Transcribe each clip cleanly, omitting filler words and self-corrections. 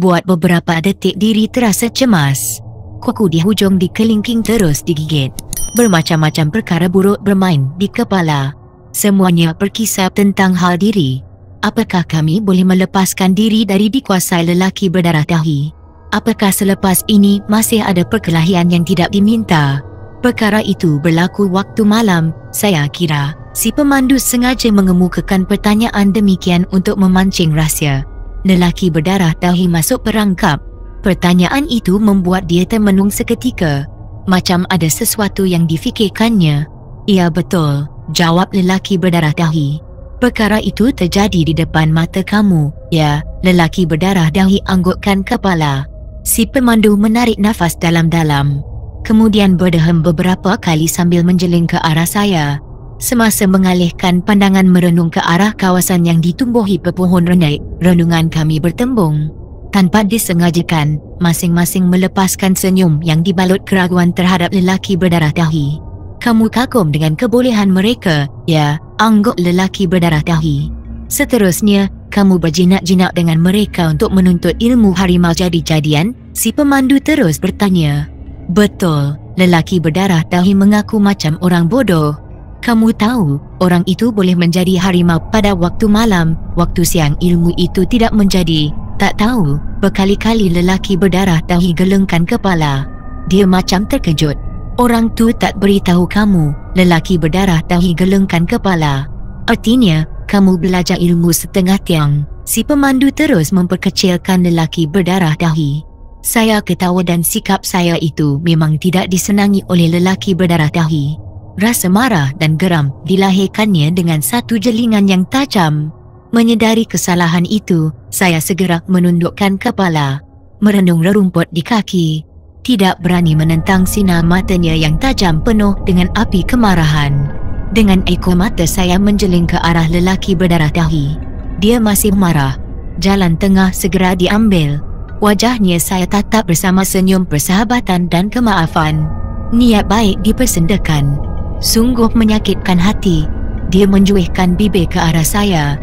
Buat beberapa detik diri terasa cemas. Kuku di hujung dikelingking terus digigit. Bermacam-macam perkara buruk bermain di kepala. Semuanya berkisah tentang hal diri. Apakah kami boleh melepaskan diri dari dikuasai lelaki berdarah dahi? Apakah selepas ini masih ada perkelahian yang tidak diminta? Perkara itu berlaku waktu malam. Saya kira si pemandu sengaja mengemukakan pertanyaan demikian untuk memancing rahsia. Lelaki berdarah dahi masuk perangkap. Pertanyaan itu membuat dia termenung seketika. Macam ada sesuatu yang difikirkannya. Ya betul, jawab lelaki berdarah dahi. Perkara itu terjadi di depan mata kamu. Ya, lelaki berdarah dahi anggukkan kepala. Si pemandu menarik nafas dalam-dalam. Kemudian berdehem beberapa kali sambil menjeling ke arah saya. Semasa mengalihkan pandangan merenung ke arah kawasan yang ditumbuhi pepohon renek, renungan kami bertembung. Tanpa disengajakan, masing-masing melepaskan senyum yang dibalut keraguan terhadap lelaki berdarah dahi. Kamu kagum dengan kebolehan mereka, ya, angguk lelaki berdarah dahi. Seterusnya, kamu berjinak-jinak dengan mereka untuk menuntut ilmu harimau jadi-jadian, si pemandu terus bertanya. Betul, lelaki berdarah dahi mengaku macam orang bodoh. Kamu tahu, orang itu boleh menjadi harimau pada waktu malam, waktu siang ilmu itu tidak menjadi. Tak tahu, berkali-kali lelaki berdarah dahi gelengkan kepala. Dia macam terkejut. Orang tu tak beritahu kamu, lelaki berdarah dahi gelengkan kepala. Artinya, kamu belajar ilmu setengah tiang. Si pemandu terus memperkecilkan lelaki berdarah dahi. Saya ketawa dan sikap saya itu memang tidak disenangi oleh lelaki berdarah dahi. Rasa marah dan geram dilahirkannya dengan satu jelingan yang tajam. Menyedari kesalahan itu, saya segera menundukkan kepala, merenung rerumput di kaki. Tidak berani menentang sinar matanya yang tajam penuh dengan api kemarahan. Dengan ekor mata saya menjeling ke arah lelaki berdarah dahi. Dia masih marah. Jalan tengah segera diambil. Wajahnya saya tatap bersama senyum persahabatan dan kemaafan. Niat baik dipersendakan. Sungguh menyakitkan hati. Dia menjuihkan bibir ke arah saya.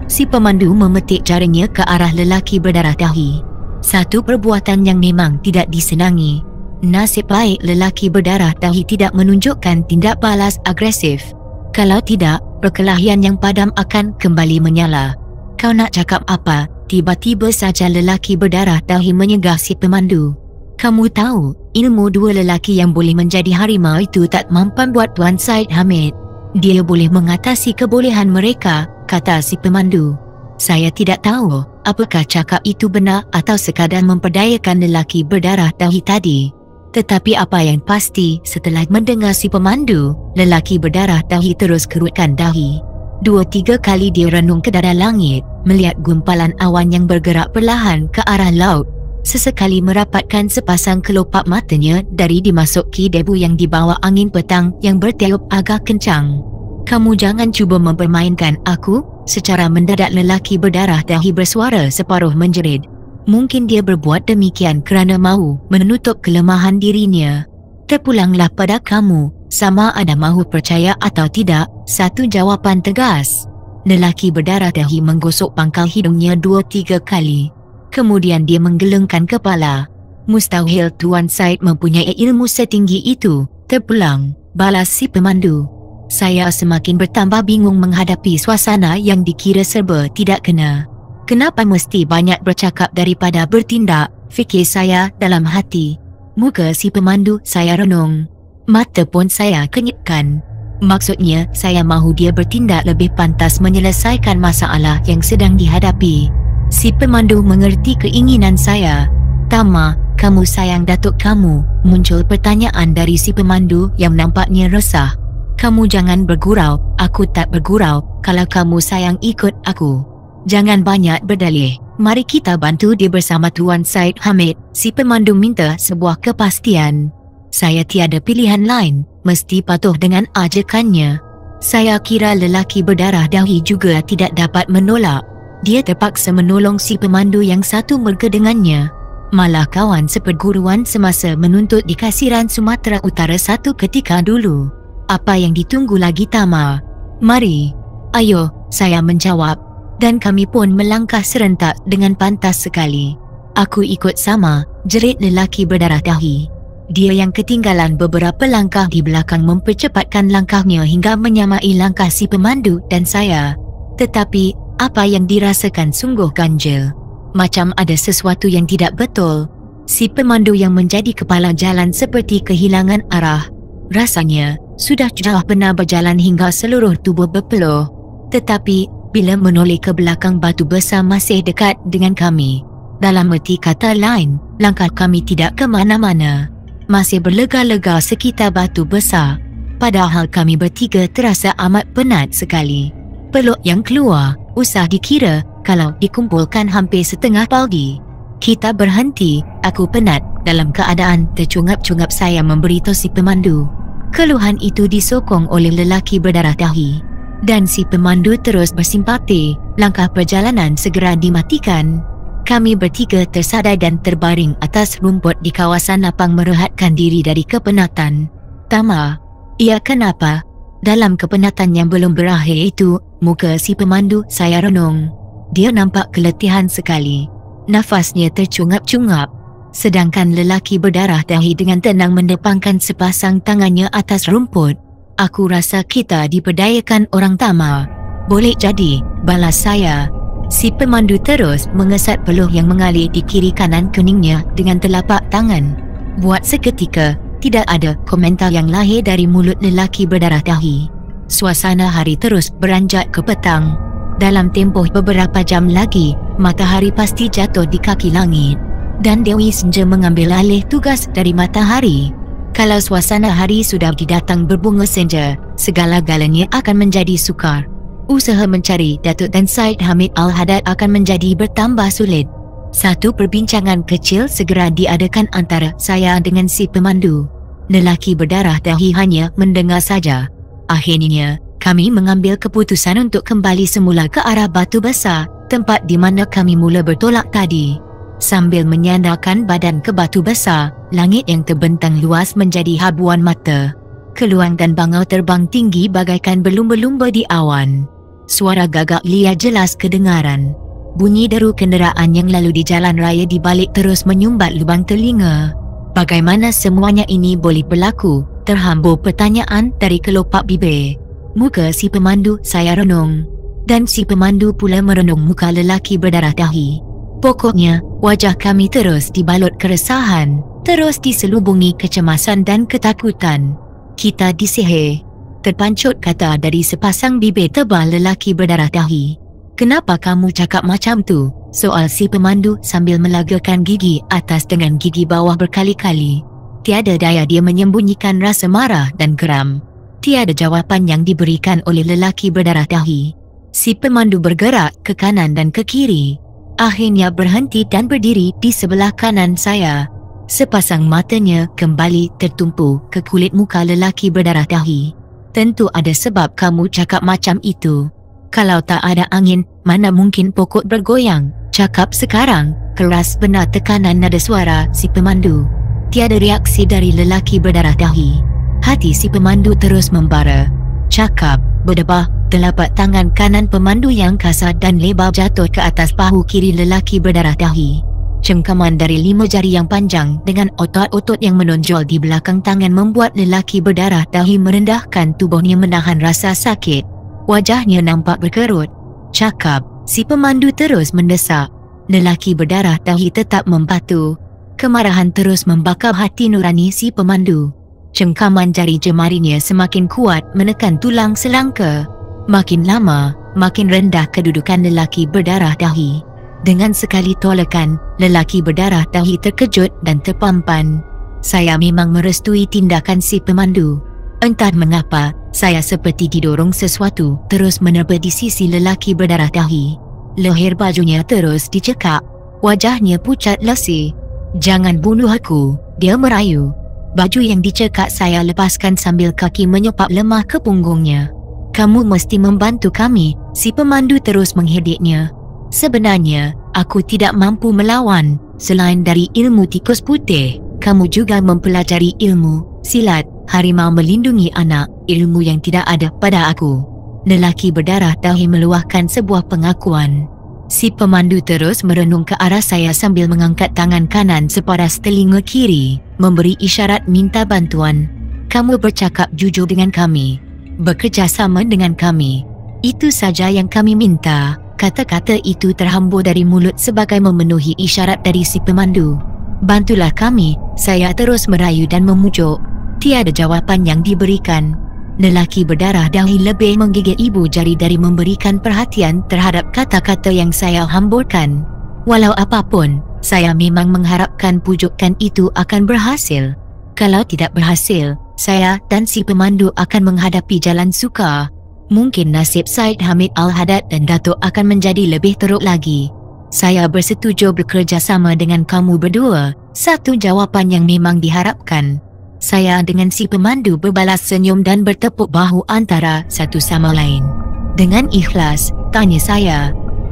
Si pemandu memetik jarinya ke arah lelaki berdarah dahi. Satu perbuatan yang memang tidak disenangi. Nasib baik lelaki berdarah dahi tidak menunjukkan tindak balas agresif. Kalau tidak, perkelahian yang padam akan kembali menyala. Kau nak cakap apa? Tiba-tiba saja lelaki berdarah dahi menyegah si pemandu. Kamu tahu, ilmu dua lelaki yang boleh menjadi harimau itu tak mampan buat Tuan Syed Hamid. Dia boleh mengatasi kebolehan mereka, kata si pemandu. Saya tidak tahu apakah cakap itu benar atau sekadar memperdayakan lelaki berdarah dahi tadi. Tetapi apa yang pasti, setelah mendengar si pemandu, lelaki berdarah dahi terus kerutkan dahi. 2-3 kali dia renung ke darah langit, melihat gumpalan awan yang bergerak perlahan ke arah laut. Sesekali merapatkan sepasang kelopak matanya dari dimasuki debu yang dibawa angin petang yang bertiup agak kencang. Kamu jangan cuba mempermainkan aku. Secara mendadak lelaki berdarah dahi bersuara separuh menjerit. Mungkin dia berbuat demikian kerana mahu menutup kelemahan dirinya. Terpulanglah pada kamu, sama ada mahu percaya atau tidak. Satu jawapan tegas. Lelaki berdarah dahi menggosok pangkal hidungnya 2-3 kali. Kemudian dia menggelengkan kepala. Mustahil Tuan Syed mempunyai ilmu setinggi itu. Terpulang, balas si pemandu. Saya semakin bertambah bingung menghadapi suasana yang dikira serba tidak kena. Kenapa mesti banyak bercakap daripada bertindak, fikir saya dalam hati. Muka si pemandu saya renung. Mata pun saya kenyitkan. Maksudnya, saya mahu dia bertindak lebih pantas menyelesaikan masalah yang sedang dihadapi. Si pemandu mengerti keinginan saya. Tama, kamu sayang datuk kamu. Muncul pertanyaan dari si pemandu yang nampaknya resah. Kamu jangan bergurau, aku tak bergurau. Kalau kamu sayang ikut aku. Jangan banyak berdalih. Mari kita bantu dia bersama Tuan Syed Hamid. Si pemandu minta sebuah kepastian. Saya tiada pilihan lain, mesti patuh dengan ajakannya. Saya kira lelaki berdarah dahi juga tidak dapat menolak. Dia terpaksa menolong si pemandu yang satu merga dengannya. Malah kawan seperguruan semasa menuntut di Kasiran Sumatera Utara satu ketika dulu. Apa yang ditunggu lagi Tama? Mari. Ayo, saya menjawab. Dan kami pun melangkah serentak dengan pantas sekali. Aku ikut sama, jerit lelaki berdarah dahi. Dia yang ketinggalan beberapa langkah di belakang mempercepatkan langkahnya hingga menyamai langkah si pemandu dan saya. Tetapi, apa yang dirasakan sungguh ganjil. Macam ada sesuatu yang tidak betul. Si pemandu yang menjadi kepala jalan seperti kehilangan arah. Rasanya, sudah jauh benar berjalan hingga seluruh tubuh berpeluh. Tetapi, bila menoleh ke belakang batu besar masih dekat dengan kami. Dalam erti kata lain, langkah kami tidak ke mana-mana. Masih berlega-lega sekitar batu besar. Padahal kami bertiga terasa amat penat sekali. Peluk yang keluar, usah dikira, kalau dikumpulkan hampir setengah pagi. Kita berhenti, aku penat. Dalam keadaan tercungap-cungap saya memberitahu si pemandu. Keluhan itu disokong oleh lelaki berdarah dahi. Dan si pemandu terus bersimpati, langkah perjalanan segera dimatikan. Kami bertiga tersadar dan terbaring atas rumput di kawasan lapang merehatkan diri dari kepenatan. Tama, ia kenapa? Dalam kepenatan yang belum berakhir itu, muka si pemandu saya renung. Dia nampak keletihan sekali. Nafasnya tercungap-cungap. Sedangkan lelaki berdarah dahi dengan tenang mendepangkan sepasang tangannya atas rumput. Aku rasa kita diperdayakan orang Tama. Boleh jadi, balas saya. Si pemandu terus mengesat peluh yang mengalir di kiri kanan keningnya dengan telapak tangan. Buat seketika, tidak ada komentar yang lahir dari mulut lelaki berdarah dahi. Suasana hari terus beranjak ke petang. Dalam tempoh beberapa jam lagi, matahari pasti jatuh di kaki langit. Dan Dewi Senja mengambil alih tugas dari matahari. Kalau suasana hari sudah didatang berbunga senja, segala-galanya akan menjadi sukar. Usaha mencari Datuk dan Syed Hamid Al-Haddad akan menjadi bertambah sulit. Satu perbincangan kecil segera diadakan antara saya dengan si pemandu. Lelaki berdarah dahi hanya mendengar saja. Akhirnya, kami mengambil keputusan untuk kembali semula ke arah batu besar, tempat di mana kami mula bertolak tadi. Sambil menyandarkan badan ke batu besar, langit yang terbentang luas menjadi habuan mata. Keluang dan bangau terbang tinggi bagaikan berlumba-lumba di awan. Suara gagak liar jelas kedengaran. Bunyi deru kenderaan yang lalu di jalan raya di balik terus menyumbat lubang telinga. Bagaimana semuanya ini boleh berlaku? Terhambur pertanyaan dari kelopak bibir. Muka si pemandu saya renung. Dan si pemandu pula merenung muka lelaki berdarah dahi. Pokoknya, wajah kami terus dibalut keresahan, terus diselubungi kecemasan dan ketakutan. Kita disihir. Terpancut kata dari sepasang bibir tebal lelaki berdarah dahi. Kenapa kamu cakap macam tu? Soal si pemandu sambil melagakan gigi atas dengan gigi bawah berkali-kali. Tiada daya dia menyembunyikan rasa marah dan geram. Tiada jawapan yang diberikan oleh lelaki berdarah dahi. Si pemandu bergerak ke kanan dan ke kiri. Akhirnya berhenti dan berdiri di sebelah kanan saya. Sepasang matanya kembali tertumpu ke kulit muka lelaki berdarah dahi. Tentu ada sebab kamu cakap macam itu. Kalau tak ada angin, mana mungkin pokok bergoyang? Cakap sekarang, keras benar tekanan nada suara si pemandu. Tiada reaksi dari lelaki berdarah dahi. Hati si pemandu terus membara. Cakap, berdebah, telapak tangan kanan pemandu yang kasar dan lebar jatuh ke atas bahu kiri lelaki berdarah dahi. Cengkaman dari 5 jari yang panjang dengan otot-otot yang menonjol di belakang tangan membuat lelaki berdarah dahi merendahkan tubuhnya menahan rasa sakit. Wajahnya nampak berkerut. Cakap, si pemandu terus mendesak. Lelaki berdarah dahi tetap membatu. Kemarahan terus membakar hati nurani si pemandu. Cengkaman jari jemarinya semakin kuat menekan tulang selangka. Makin lama, makin rendah kedudukan lelaki berdarah dahi. Dengan sekali tolakan, lelaki berdarah dahi terkejut dan terpampan. Saya memang merestui tindakan si pemandu. Entah mengapa, saya seperti didorong sesuatu terus menerpa di sisi lelaki berdarah dahi. Leher bajunya terus dicekak. Wajahnya pucat lesi. Jangan bunuh aku, dia merayu. Baju yang dicekak saya lepaskan sambil kaki menyepak lemah ke punggungnya. Kamu mesti membantu kami, si pemandu terus menghediknya. Sebenarnya, aku tidak mampu melawan. Selain dari ilmu tikus putih, kamu juga mempelajari ilmu silat harimau melindungi anak, ilmu yang tidak ada pada aku. Lelaki berdarah dahi meluahkan sebuah pengakuan. Si pemandu terus merenung ke arah saya sambil mengangkat tangan kanan separas telinga kiri, memberi isyarat minta bantuan. Kamu bercakap jujur dengan kami. Bekerjasama dengan kami. Itu saja yang kami minta. Kata-kata itu terhambur dari mulut sebagai memenuhi isyarat dari si pemandu. Bantulah kami, saya terus merayu dan memujuk. Tiada jawapan yang diberikan. Lelaki berdarah dahi lebih menggigit ibu jari dari memberikan perhatian terhadap kata-kata yang saya hamburkan. Walau apapun, saya memang mengharapkan pujukan itu akan berhasil. Kalau tidak berhasil, saya dan si pemandu akan menghadapi jalan sukar. Mungkin nasib Syed Hamid Al-Haddad dan Datuk akan menjadi lebih teruk lagi. Saya bersetuju bekerjasama dengan kamu berdua. Satu jawapan yang memang diharapkan. Saya dengan si pemandu berbalas senyum dan bertepuk bahu antara satu sama lain. Dengan ikhlas, tanya saya.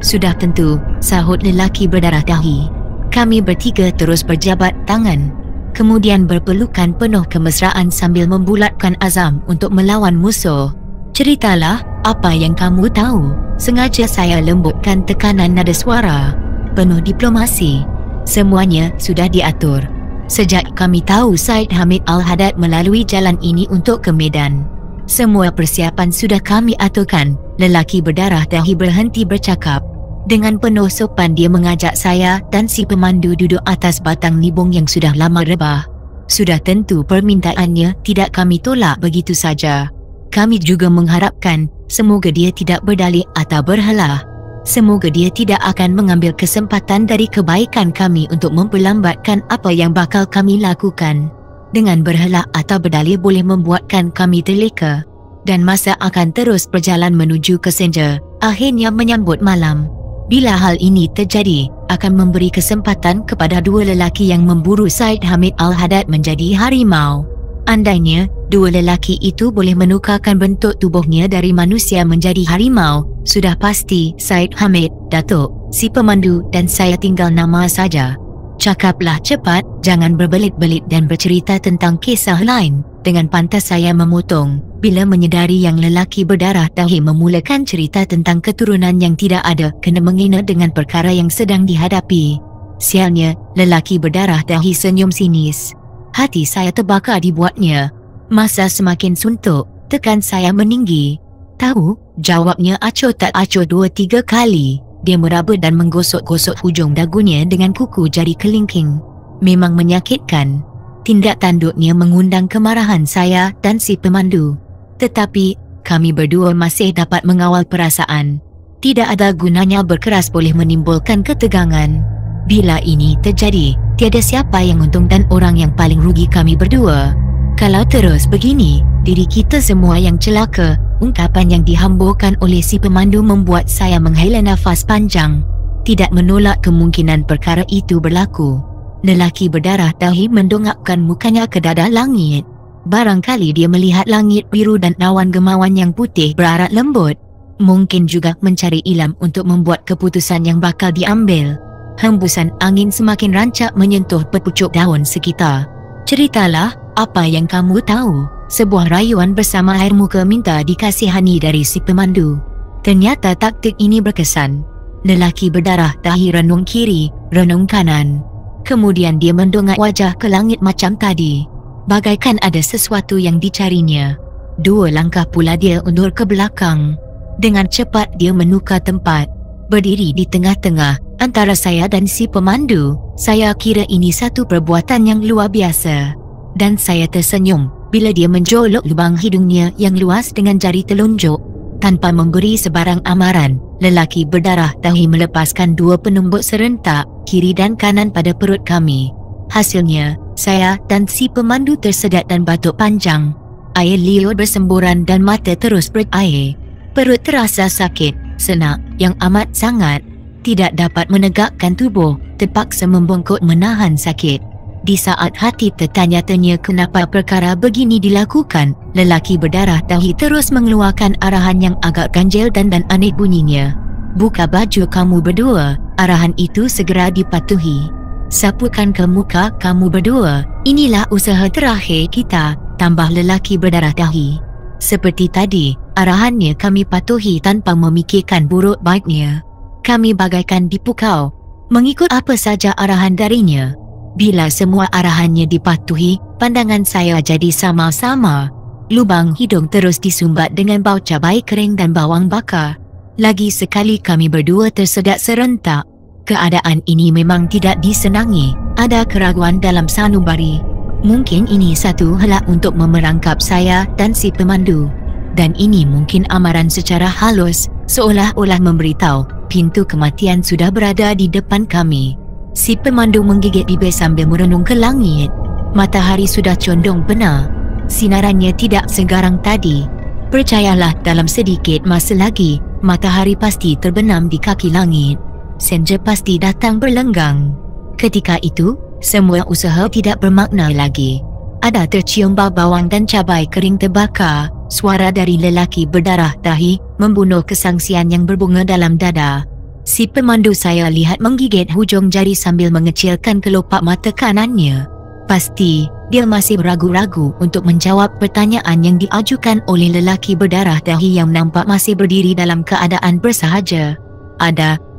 Sudah tentu, sahut lelaki berdarah dahi. Kami bertiga terus berjabat tangan. Kemudian berpelukan penuh kemesraan sambil membulatkan azam untuk melawan musuh. Ceritalah, apa yang kamu tahu? Sengaja saya lembutkan tekanan nada suara. Penuh diplomasi. Semuanya sudah diatur. Sejak kami tahu Syed Hamid Al-Haddad melalui jalan ini untuk ke Medan. Semua persiapan sudah kami aturkan. Lelaki berdarah dahi berhenti bercakap. Dengan penuh sopan dia mengajak saya dan si pemandu duduk atas batang nibung yang sudah lama rebah. Sudah tentu permintaannya tidak kami tolak begitu saja. Kami juga mengharapkan semoga dia tidak berdalih atau berhalah. Semoga dia tidak akan mengambil kesempatan dari kebaikan kami untuk memperlambatkan apa yang bakal kami lakukan. Dengan berhalah atau berdalih boleh membuatkan kami terleka. Dan masa akan terus berjalan menuju ke senja. Akhirnya menyambut malam. Bila hal ini terjadi, akan memberi kesempatan kepada dua lelaki yang memburu Syed Hamid Al-Haddad menjadi harimau. Andainya, dua lelaki itu boleh menukarkan bentuk tubuhnya dari manusia menjadi harimau, sudah pasti Syed Hamid, Datuk, si pemandu dan saya tinggal nama saja. Cakaplah cepat, jangan berbelit-belit dan bercerita tentang kisah lain. Dengan pantas saya memotong, bila menyedari yang lelaki berdarah dahi memulakan cerita tentang keturunan yang tidak ada kena mengena dengan perkara yang sedang dihadapi. Sialnya, lelaki berdarah dahi senyum sinis. Hati saya terbakar dibuatnya. Masa semakin suntuk, tekan saya meninggi. Tahu, jawabnya acuh tak acuh 2-3 kali. Dia meraba dan menggosok-gosok hujung dagunya dengan kuku jari kelingking. Memang menyakitkan. Tindak tanduknya mengundang kemarahan saya dan si pemandu. Tetapi, kami berdua masih dapat mengawal perasaan. Tidak ada gunanya berkeras boleh menimbulkan ketegangan. Bila ini terjadi, tiada siapa yang untung dan orang yang paling rugi kami berdua. Kalau terus begini, diri kita semua yang celaka. Ungkapan yang dihamburkan oleh si pemandu membuat saya menghela nafas panjang. Tidak menolak kemungkinan perkara itu berlaku. Lelaki berdarah dahi mendongakkan mukanya ke dada langit. Barangkali dia melihat langit biru dan awan gemawan yang putih berarat lembut. Mungkin juga mencari ilham untuk membuat keputusan yang bakal diambil. Hembusan angin semakin rancak menyentuh pepucuk daun sekitar. Ceritalah, apa yang kamu tahu? Sebuah rayuan bersama air muka minta dikasihani dari si pemandu. Ternyata taktik ini berkesan. Lelaki berdarah dahi renung kiri, renung kanan. Kemudian dia mendongak wajah ke langit macam tadi. Bagaikan ada sesuatu yang dicarinya. 2 langkah pula dia undur ke belakang. Dengan cepat dia menukar tempat. Berdiri di tengah-tengah antara saya dan si pemandu. Saya kira ini satu perbuatan yang luar biasa. Dan saya tersenyum bila dia menjolok lubang hidungnya yang luas dengan jari telunjuk. Tanpa memberi sebarang amaran, lelaki berdarah dahi melepaskan 2 penumbuk serentak, kiri dan kanan pada perut kami. Hasilnya, saya dan si pemandu tersedak dan batuk panjang. Air liur bersemburan dan mata terus berair. Perut terasa sakit, senak, yang amat sangat. Tidak dapat menegakkan tubuh, terpaksa membungkuk menahan sakit. Di saat hati tertanya-tanya kenapa perkara begini dilakukan, lelaki berdarah dahi terus mengeluarkan arahan yang agak ganjil dan aneh bunyinya. Buka baju kamu berdua. Arahan itu segera dipatuhi. Sapukan ke muka kamu berdua. Inilah usaha terakhir kita, tambah lelaki berdarah dahi. Seperti tadi, arahannya kami patuhi tanpa memikirkan buruk baiknya. Kami bagaikan dipukau, mengikut apa saja arahan darinya. Bila semua arahannya dipatuhi, pandangan saya jadi sama-sama. Lubang hidung terus disumbat dengan bau cabai kering dan bawang bakar. Lagi sekali kami berdua tersedak serentak. Keadaan ini memang tidak disenangi. Ada keraguan dalam sanubari. Mungkin ini satu helak untuk memerangkap saya dan si pemandu. Dan ini mungkin amaran secara halus, seolah-olah memberitahu pintu kematian sudah berada di depan kami. Si pemandu menggigit bibir sambil merenung ke langit. Matahari sudah condong benar. Sinarannya tidak segarang tadi. Percayalah, dalam sedikit masa lagi, matahari pasti terbenam di kaki langit. Senja pasti datang berlenggang. Ketika itu, semua usaha tidak bermakna lagi. Ada tercium bau bawang dan cabai kering terbakar. Suara dari lelaki berdarah dahi membunuh kesangsian yang berbunga dalam dada. Si pemandu saya lihat menggigit hujung jari sambil mengecilkan kelopak mata kanannya. Pasti, dia masih ragu-ragu untuk menjawab pertanyaan yang diajukan oleh lelaki berdarah dahi yang nampak masih berdiri dalam keadaan bersahaja.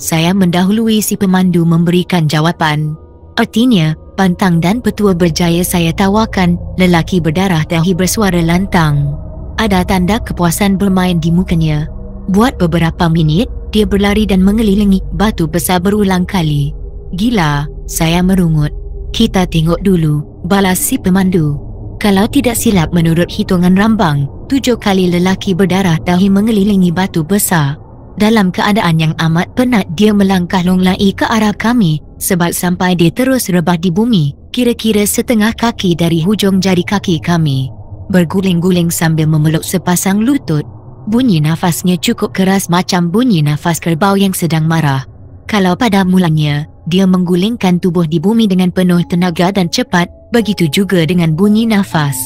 Saya mendahului si pemandu memberikan jawapan. Artinya, pantang dan petua berjaya saya tawarkan, lelaki berdarah dahi bersuara lantang. Ada tanda kepuasan bermain di mukanya. Buat beberapa minit, dia berlari dan mengelilingi batu besar berulang kali. Gila, saya merungut. Kita tengok dulu, balas si pemandu. Kalau tidak silap menurut hitungan rambang, 7 kali lelaki berdarah dahi mengelilingi batu besar. Dalam keadaan yang amat penat dia melangkah longlai ke arah kami, sebab sampai dia terus rebah di bumi, kira-kira setengah kaki dari hujung jari kaki kami. Berguling-guling sambil memeluk sepasang lutut. Bunyi nafasnya cukup keras macam bunyi nafas kerbau yang sedang marah. Kalau pada mulanya, dia menggulingkan tubuh di bumi dengan penuh tenaga dan cepat, begitu juga dengan bunyi nafas.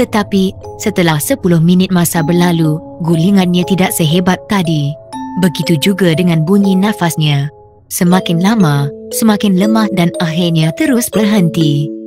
Tetapi, setelah 10 minit masa berlalu, gulingannya tidak sehebat tadi. Begitu juga dengan bunyi nafasnya. Semakin lama, semakin lemah dan akhirnya terus berhenti.